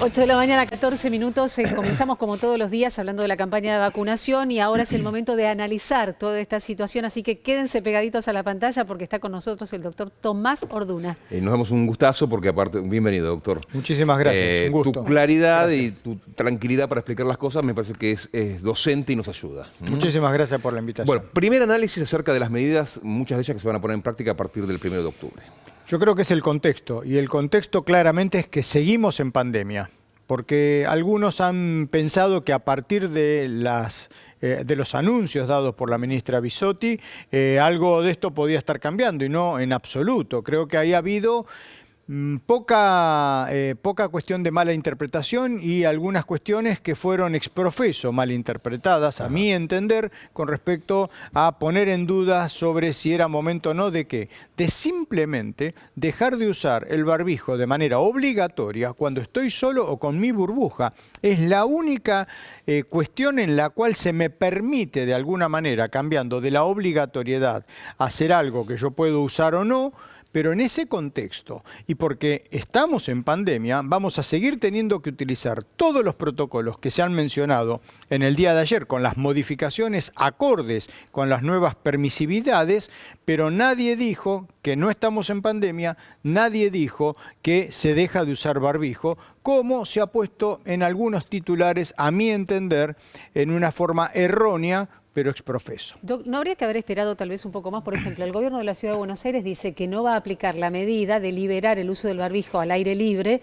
8 de la mañana, 14 minutos. Comenzamos como todos los días hablando de la campaña de vacunación y ahora es el momento de analizar toda esta situación. Así que quédense pegaditos a la pantalla porque está con nosotros el doctor Tomás Orduna. Nos damos un gustazo porque aparte, bienvenido doctor. Muchísimas gracias, un gusto. Tu claridad gracias. Y tu tranquilidad para explicar las cosas me parece que es docente y nos ayuda. Muchísimas gracias por la invitación. Bueno, primer análisis acerca de las medidas, muchas de ellas que se van a poner en práctica a partir del 1 de octubre. Yo creo que es el contexto, y el contexto claramente es que seguimos en pandemia, porque algunos han pensado que a partir de los anuncios dados por la ministra Bisotti, algo de esto podía estar cambiando, y no en absoluto. Creo que ahí ha habido poca cuestión de mala interpretación y algunas cuestiones que fueron ex profeso mal interpretadas, a mi entender, con respecto a poner en duda sobre si era momento o no de qué. De simplemente dejar de usar el barbijo de manera obligatoria cuando estoy solo o con mi burbuja. Es la única cuestión en la cual se me permite de alguna manera, cambiando de la obligatoriedad, hacer algo que yo puedo usar o no. Pero en ese contexto, y porque estamos en pandemia, vamos a seguir teniendo que utilizar todos los protocolos que se han mencionado en el día de ayer, con las modificaciones acordes con las nuevas permisividades, pero nadie dijo que no estamos en pandemia, nadie dijo que se deja de usar barbijo, como se ha puesto en algunos titulares, a mi entender, en una forma errónea, pero ex profeso. Doc, ¿no habría que haber esperado tal vez un poco más? Por ejemplo, el gobierno de la Ciudad de Buenos Aires dice que no va a aplicar la medida de liberar el uso del barbijo al aire libre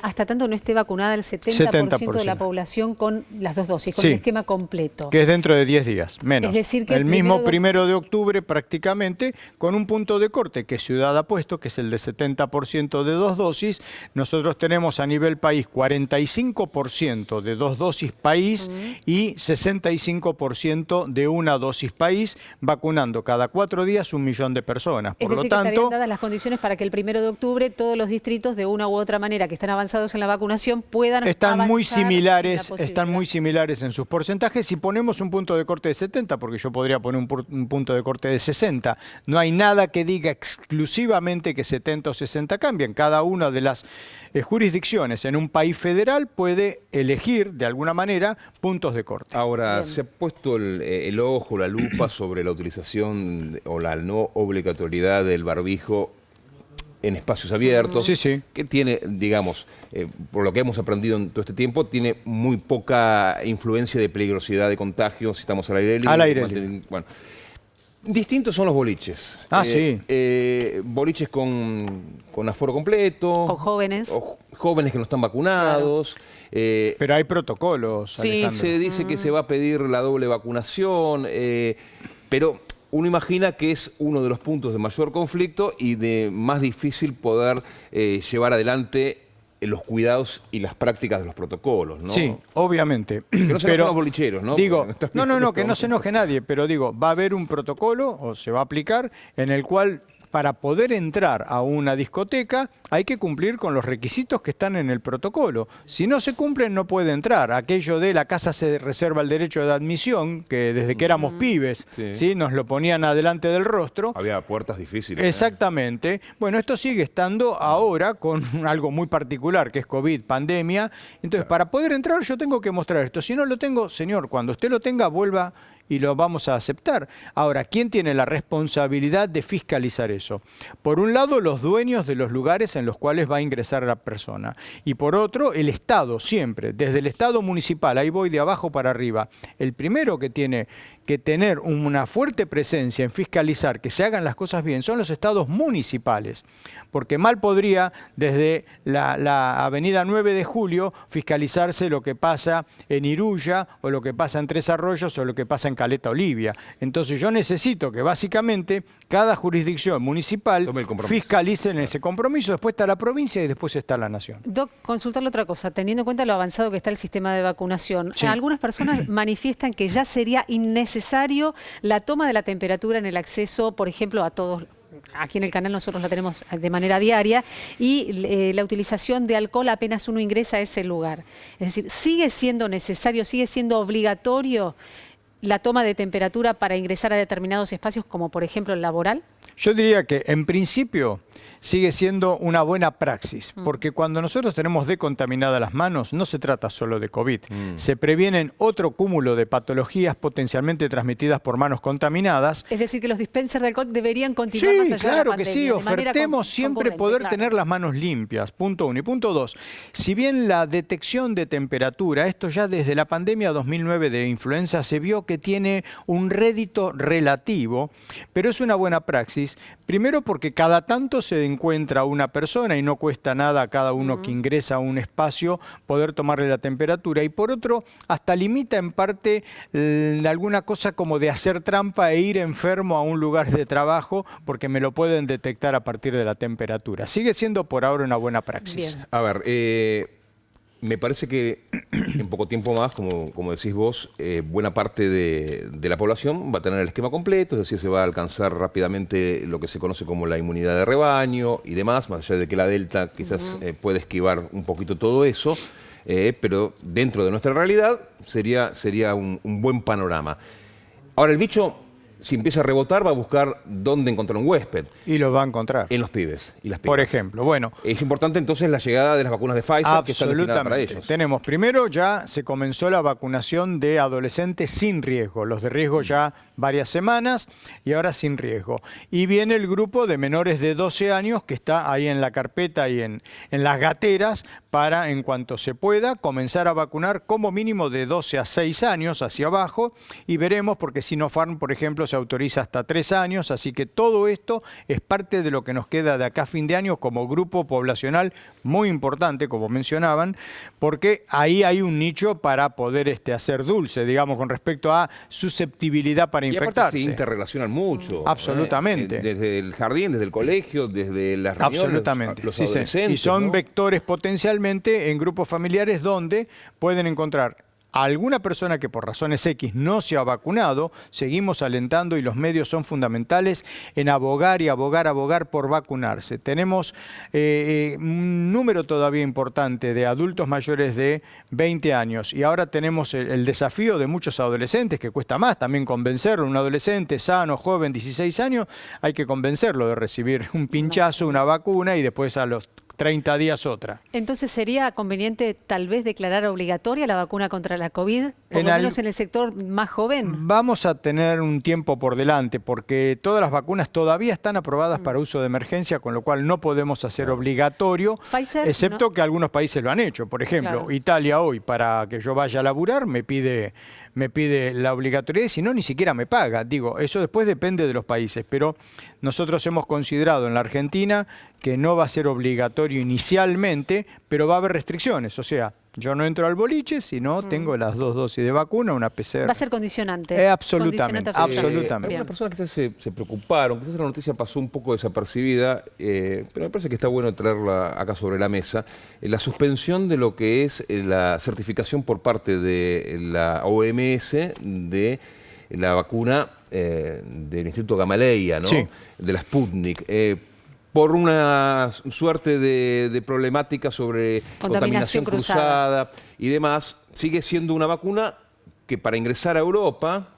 hasta tanto no esté vacunada el 70% de la población con las dos dosis, con el esquema completo. Que es dentro de 10 días, menos. Es decir, que el mismo 1 de octubre prácticamente, con un punto de corte que Ciudad ha puesto, que es el de 70% de 2 dosis. Nosotros tenemos a nivel país 45% de 2 dosis país y 65% de 1 dosis país, vacunando cada 4 días 1 millón de personas. Por lo tanto, que estarían dadas las condiciones para que el 1 de octubre todos los distritos de una u otra manera que están avanzados en la vacunación puedan están muy similares en sus porcentajes. Si ponemos un punto de corte de 70, porque yo podría poner un punto de corte de 60, no hay nada que diga exclusivamente que 70 o 60 cambian. Cada una de las jurisdicciones en un país federal puede elegir de alguna manera puntos de corte. Ahora, bien, se ha puesto el ojo, la lupa sobre la utilización o la no obligatoriedad del barbijo en espacios abiertos, que tiene, digamos, por lo que hemos aprendido en todo este tiempo, tiene muy poca influencia de peligrosidad de contagio si estamos al aire libre. Al aire libre. Bueno, distintos son los boliches. Boliches con aforo completo. Con jóvenes. O jóvenes que no están vacunados. Claro. Pero hay protocolos, Alejandro. Sí, se dice que se va a pedir la doble vacunación, pero uno imagina que es uno de los puntos de mayor conflicto y de más difícil poder llevar adelante los cuidados y las prácticas de los protocolos, ¿no? Sí, obviamente. Que no se enojen los bolicheros, ¿no? Digo, no, que no se enoje nadie, pero digo, va a haber un protocolo, o se va a aplicar, en el cual para poder entrar a una discoteca hay que cumplir con los requisitos que están en el protocolo. Si no se cumplen, no puede entrar. Aquello de la casa se reserva el derecho de admisión, que desde que éramos pibes, ¿sí? Nos lo ponían adelante del rostro. Había puertas difíciles. Exactamente. Bueno, esto sigue estando ahora con algo muy particular, que es COVID, pandemia. Entonces, para poder entrar yo tengo que mostrar esto. Si no lo tengo, señor, cuando usted lo tenga, vuelva y lo vamos a aceptar. Ahora, ¿quién tiene la responsabilidad de fiscalizar eso? Por un lado, los dueños de los lugares en los cuales va a ingresar la persona. Y por otro, el Estado, siempre. Desde el Estado municipal, ahí voy de abajo para arriba. El primero que tiene que tener una fuerte presencia en fiscalizar que se hagan las cosas bien son los estados municipales, porque mal podría desde la avenida 9 de Julio fiscalizarse lo que pasa en Iruya o lo que pasa en Tres Arroyos o lo que pasa en Caleta Olivia. Entonces yo necesito que básicamente cada jurisdicción municipal fiscalice en ese compromiso, después está la provincia y después está la nación. Doc, consultarle otra cosa, teniendo en cuenta lo avanzado que está el sistema de vacunación, algunas personas manifiestan que ya sería innecesario la toma de la temperatura en el acceso, por ejemplo, a todos. Aquí en el canal nosotros la tenemos de manera diaria y la utilización de alcohol apenas uno ingresa a ese lugar. Es decir, sigue siendo necesario, sigue siendo obligatorio la toma de temperatura para ingresar a determinados espacios, como por ejemplo el laboral? Yo diría que en principio sigue siendo una buena praxis, porque cuando nosotros tenemos decontaminadas las manos no se trata solo de COVID, se previenen otro cúmulo de patologías potencialmente transmitidas por manos contaminadas. Es decir, que los dispensers de alcohol deberían continuar más allá de la claro pandemia. que sí, ofertemos siempre poder tener las manos limpias, punto 1. Y punto 2, si bien la detección de temperatura, esto ya desde la pandemia 2009 de influenza se vio que tiene un rédito relativo, pero es una buena praxis. Primero porque cada tanto se encuentra una persona y no cuesta nada a cada uno que ingresa a un espacio poder tomarle la temperatura. Y por otro, hasta limita en parte alguna cosa como de hacer trampa e ir enfermo a un lugar de trabajo porque me lo pueden detectar a partir de la temperatura. Sigue siendo por ahora una buena praxis. Bien. A ver, me parece que en poco tiempo más, como decís vos, buena parte de la población va a tener el esquema completo, es decir, se va a alcanzar rápidamente lo que se conoce como la inmunidad de rebaño y demás, más allá de que la Delta quizás puede esquivar un poquito todo eso, pero dentro de nuestra realidad sería un buen panorama. Ahora, el bicho, si empieza a rebotar, va a buscar dónde encontrar un huésped. Y lo va a encontrar. En los pibes y las pibas. Por ejemplo, bueno. Es importante entonces la llegada de las vacunas de Pfizer que están destinadas para ellos. Tenemos, primero ya se comenzó la vacunación de adolescentes sin riesgo. Los de riesgo ya varias semanas y ahora sin riesgo. Y viene el grupo de menores de 12 años que está ahí en la carpeta y en las gateras para, en cuanto se pueda, comenzar a vacunar como mínimo de 12 a 6 años hacia abajo y veremos, porque Sinopharm, por ejemplo, se autoriza hasta 3 años, así que todo esto es parte de lo que nos queda de acá a fin de año como grupo poblacional muy importante, como mencionaban, porque ahí hay un nicho para poder hacer dulce, digamos, con respecto a susceptibilidad para infectarse. Y se interrelacionan mucho. Absolutamente. Desde el jardín, desde el colegio, desde las reuniones. Absolutamente. Los adolescentes. Y son ¿no? vectores potencialmente en grupos familiares donde pueden encontrar a alguna persona que por razones X no se ha vacunado. Seguimos alentando y los medios son fundamentales en abogar por vacunarse. Tenemos un número todavía importante de adultos mayores de 20 años y ahora tenemos el desafío de muchos adolescentes, que cuesta más también convencerlo. Un adolescente sano, joven, 16 años, hay que convencerlo de recibir un pinchazo, una vacuna y después a los 30 días otra. Entonces, ¿sería conveniente tal vez declarar obligatoria la vacuna contra la COVID, por lo menos en el sector más joven? Vamos a tener un tiempo por delante, porque todas las vacunas todavía están aprobadas para uso de emergencia, con lo cual no podemos hacer obligatorio, Pfizer, excepto que algunos países lo han hecho. Por ejemplo, Italia hoy, para que yo vaya a laburar, me pide la obligatoriedad y si no, ni siquiera me paga. Digo, eso después depende de los países, pero nosotros hemos considerado en la Argentina que no va a ser obligatorio inicialmente, pero va a haber restricciones. O sea, yo no entro al boliche si no tengo las 2 dosis de vacuna, una PCR. Va a ser condicionante. Absolutamente. Algunas personas quizás se preocuparon, quizás la noticia pasó un poco desapercibida, pero me parece que está bueno traerla acá sobre la mesa. La suspensión de lo que es la certificación por parte de la OMS de la vacuna del Instituto Gamaleya, ¿no? Sí. De la Sputnik. Por una suerte de problemática sobre contaminación cruzada y demás, sigue siendo una vacuna que para ingresar a Europa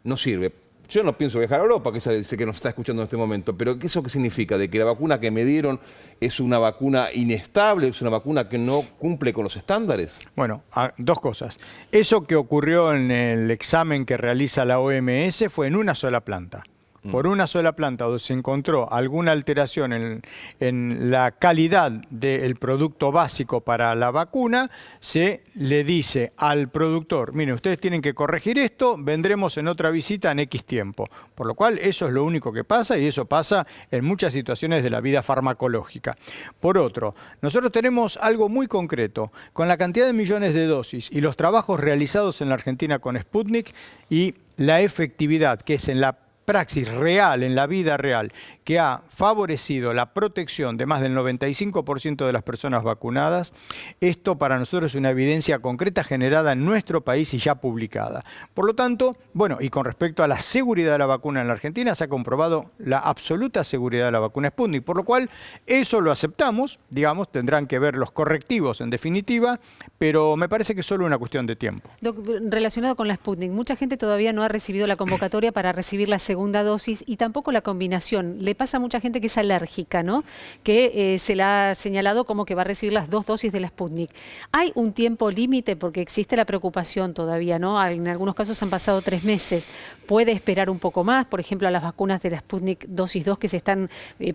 no sirve. Yo no pienso viajar a Europa, que sé que nos está escuchando en este momento, pero ¿eso qué significa? ¿De que la vacuna que me dieron es una vacuna inestable, es una vacuna que no cumple con los estándares? Bueno, dos cosas. Eso que ocurrió en el examen que realiza la OMS fue en una sola planta. Por una sola planta donde se encontró alguna alteración en la calidad del producto básico para la vacuna, se le dice al productor, mire, ustedes tienen que corregir esto, vendremos en otra visita en X tiempo. Por lo cual eso es lo único que pasa y eso pasa en muchas situaciones de la vida farmacológica. Por otro, nosotros tenemos algo muy concreto, con la cantidad de millones de dosis y los trabajos realizados en la Argentina con Sputnik y la efectividad que es en la praxis real, en la vida real, que ha favorecido la protección de más del 95% de las personas vacunadas, esto para nosotros es una evidencia concreta generada en nuestro país y ya publicada. Por lo tanto, bueno, y con respecto a la seguridad de la vacuna en la Argentina, se ha comprobado la absoluta seguridad de la vacuna Sputnik, por lo cual eso lo aceptamos, digamos, tendrán que ver los correctivos en definitiva, pero me parece que es solo una cuestión de tiempo. Relacionado con la Sputnik, mucha gente todavía no ha recibido la convocatoria para recibir la segunda dosis y tampoco la combinación. Le pasa a mucha gente que es alérgica, ¿no? Que se la ha señalado como que va a recibir las 2 dosis de la Sputnik. ¿Hay un tiempo límite? Porque existe la preocupación todavía, ¿no? En algunos casos han pasado 3 meses. ¿Puede esperar un poco más? Por ejemplo, a las vacunas de la Sputnik dosis 2 que se están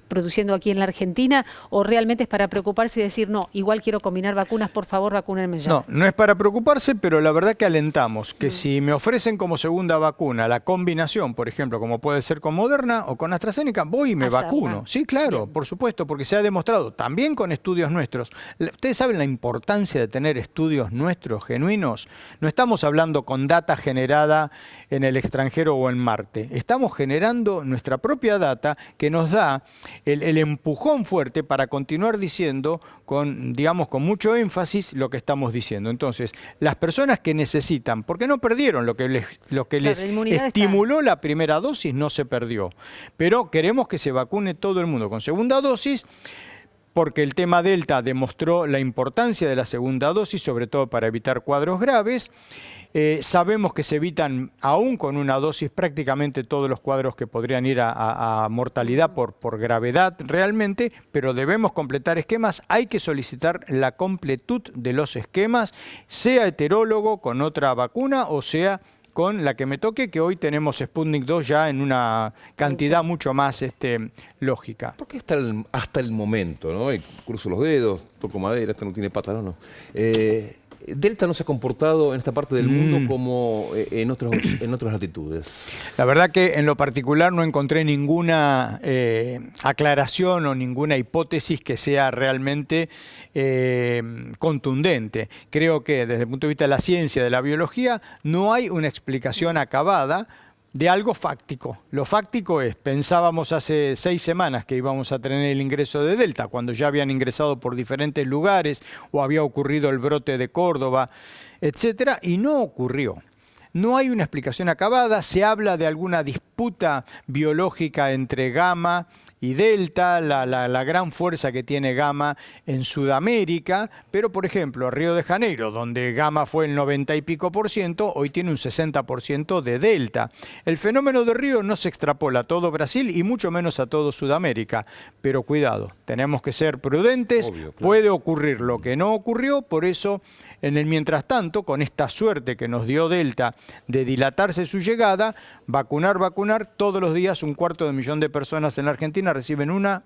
produciendo aquí en la Argentina. ¿O realmente es para preocuparse y decir, no, igual quiero combinar vacunas, por favor, vacúnenme ya? No, no es para preocuparse, pero la verdad que alentamos que si me ofrecen como segunda vacuna la combinación, por ejemplo, como puede ser con Moderna o con AstraZeneca, voy y me vacuno. Sí, claro, bien, por supuesto, porque se ha demostrado también con estudios nuestros. Ustedes saben la importancia de tener estudios nuestros, genuinos. No estamos hablando con data generada en el extranjero o en Marte. Estamos generando nuestra propia data que nos da el empujón fuerte para continuar diciendo con, digamos, con mucho énfasis lo que estamos diciendo. Entonces, las personas que necesitan, porque no perdieron lo que les estimuló la primera dosis, no se perdió. Pero queremos que se vacune todo el mundo con segunda dosis, porque el tema Delta demostró la importancia de la segunda dosis, sobre todo para evitar cuadros graves. Sabemos que se evitan, aún con una dosis, prácticamente todos los cuadros que podrían ir a mortalidad por gravedad realmente, pero debemos completar esquemas. Hay que solicitar la completud de los esquemas, sea heterólogo con otra vacuna o sea con la que me toque, que hoy tenemos Sputnik 2 ya en una cantidad mucho más lógica. ¿Por qué hasta el momento, ¿no? Y cruzo los dedos, toco madera, esta no tiene patas, no. Delta no se ha comportado en esta parte del mundo como en otras latitudes. La verdad que en lo particular no encontré ninguna aclaración o ninguna hipótesis que sea realmente contundente. Creo que desde el punto de vista de la ciencia, de la biología, no hay una explicación acabada de algo fáctico. Lo fáctico es, pensábamos hace 6 semanas que íbamos a tener el ingreso de Delta, cuando ya habían ingresado por diferentes lugares o había ocurrido el brote de Córdoba, etcétera, y no ocurrió. No hay una explicación acabada, se habla de alguna disputa biológica entre Gamma y Delta, la gran fuerza que tiene Gamma en Sudamérica, pero por ejemplo Río de Janeiro, donde Gamma fue el 90 y pico %, hoy tiene un 60% de Delta. El fenómeno de Río no se extrapola a todo Brasil y mucho menos a todo Sudamérica, pero cuidado, tenemos que ser prudentes. Obvio, claro. Puede ocurrir lo que no ocurrió, por eso en el mientras tanto, con esta suerte que nos dio Delta de dilatarse su llegada, vacunar, todos los días 250.000 de personas en la Argentina reciben una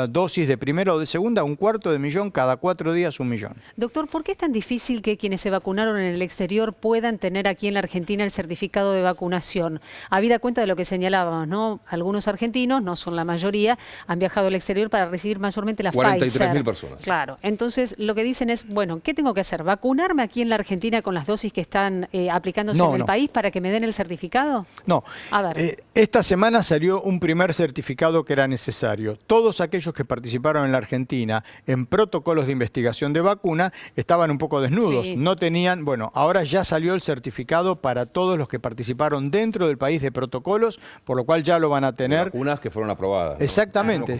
dosis de primera o de segunda, 250.000, cada 4 días 1 millón. Doctor, ¿por qué es tan difícil que quienes se vacunaron en el exterior puedan tener aquí en la Argentina el certificado de vacunación? Habida cuenta de lo que señalábamos, ¿no? Algunos argentinos, no son la mayoría, han viajado al exterior para recibir mayormente la Pfizer. 43.000 personas. Claro. Entonces, lo que dicen es, bueno, ¿qué tengo que hacer? ¿Vacunarme aquí en la Argentina con las dosis que están aplicándose en el país para que me den el certificado? No. A ver. Esta semana salió un primer certificado que era necesario. Todos aquellos que participaron en la Argentina en protocolos de investigación de vacuna estaban un poco desnudos, sí. No tenían, bueno, ahora ya salió el certificado para todos los que participaron dentro del país de protocolos, por lo cual ya lo van a tener. Vacunas que fueron aprobadas. Exactamente.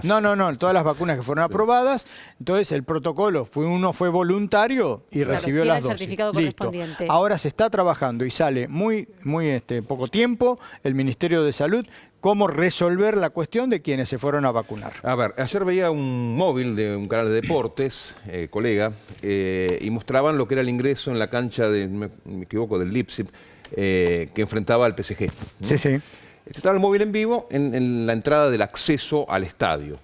No, todas las vacunas que fueron aprobadas. Entonces el protocolo uno fue voluntario y recibió las dosis. Certificado correspondiente. Ahora se está trabajando y sale muy poco tiempo el Ministerio de Salud cómo resolver la cuestión de quienes se fueron a vacunar. A ver, ayer veía un móvil de un canal de deportes, colega, y mostraban lo que era el ingreso en la cancha de, me equivoco, del Leipzig, que enfrentaba al PSG. ¿No? Sí, sí. Estaba el móvil en vivo en la entrada del acceso al estadio.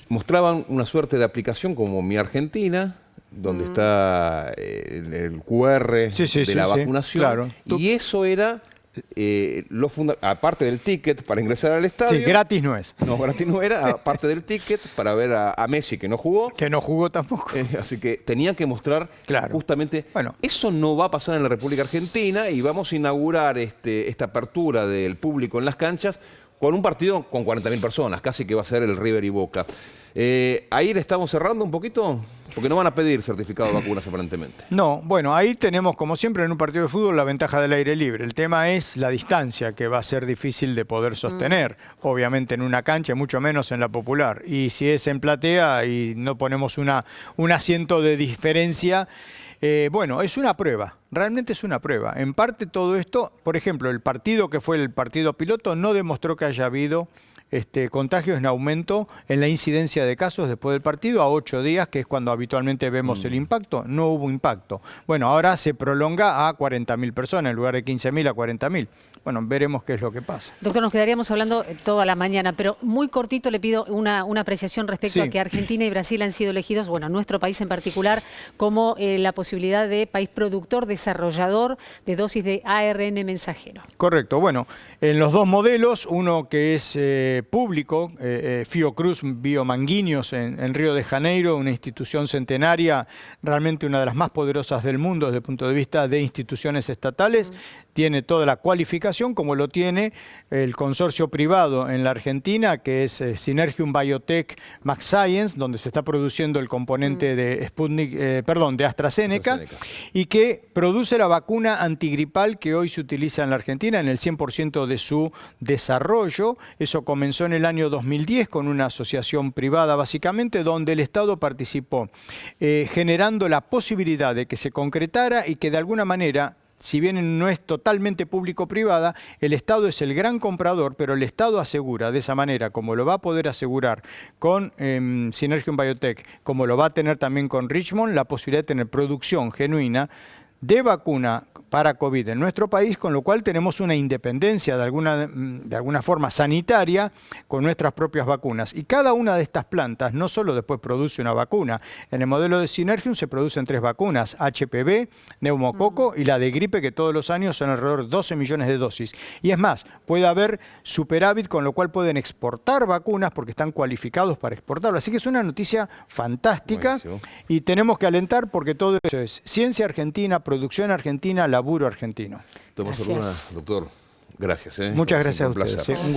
Mostraban una suerte de aplicación como Mi Argentina, donde está el QR de la vacunación. Claro. Y eso era aparte del ticket para ingresar al estadio. Sí, gratis no es. No, gratis no era, aparte del ticket para ver a Messi, que no jugó. Que no jugó tampoco. Así que tenían que mostrar justamente... Bueno, eso no va a pasar en la República Argentina y vamos a inaugurar esta apertura del público en las canchas con un partido con 40.000 personas, casi que va a ser el River y Boca. Ahí le estamos cerrando un poquito, porque no van a pedir certificado de vacunas aparentemente. No, bueno, ahí tenemos, como siempre en un partido de fútbol, la ventaja del aire libre. El tema es la distancia, que va a ser difícil de poder sostener, obviamente en una cancha, mucho menos en la Popular. Y si es en platea y no ponemos un asiento de diferencia, bueno, es una prueba, realmente es una prueba. En parte todo esto, por ejemplo, el partido que fue el partido piloto no demostró que haya habido contagios en aumento en la incidencia de casos después del partido a 8 días, que es cuando habitualmente vemos el impacto. No hubo impacto. Bueno, ahora se prolonga a 40.000 personas, en lugar de 15.000 a 40.000. Bueno, veremos qué es lo que pasa. Doctor, nos quedaríamos hablando toda la mañana, pero muy cortito le pido una apreciación respecto a que Argentina y Brasil han sido elegidos, bueno, nuestro país en particular, como la posibilidad de país productor, desarrollador de dosis de ARN mensajero. Correcto. Bueno, en los dos modelos, uno que es público, Fiocruz Biomanguinhos en Río de Janeiro, una institución centenaria, realmente una de las más poderosas del mundo desde el punto de vista de instituciones estatales, tiene toda la cualificación como lo tiene el consorcio privado en la Argentina, que es Synergium Biotech Max Science, donde se está produciendo el componente de Sputnik, de AstraZeneca, y que produce la vacuna antigripal que hoy se utiliza en la Argentina en el 100% de su desarrollo. Eso comenzó en el año 2010 con una asociación privada básicamente, donde el Estado participó, generando la posibilidad de que se concretara y que de alguna manera, si bien no es totalmente público-privada, el Estado es el gran comprador, pero el Estado asegura de esa manera, como lo va a poder asegurar con Synergium Biotech, como lo va a tener también con Richmond, la posibilidad de tener producción genuina de vacuna para COVID en nuestro país, con lo cual tenemos una independencia de alguna forma sanitaria con nuestras propias vacunas. Y cada una de estas plantas no solo después produce una vacuna. En el modelo de Synergium se producen 3 vacunas, HPV, neumococo y la de gripe, que todos los años son alrededor de 12 millones de dosis. Y es más, puede haber superávit, con lo cual pueden exportar vacunas porque están cualificados para exportarlo. Así que es una noticia fantástica. Buenísimo. Y tenemos que alentar porque todo eso es ciencia argentina, producción argentina, laburo argentino. Doctor, gracias. Muchas gracias a ustedes.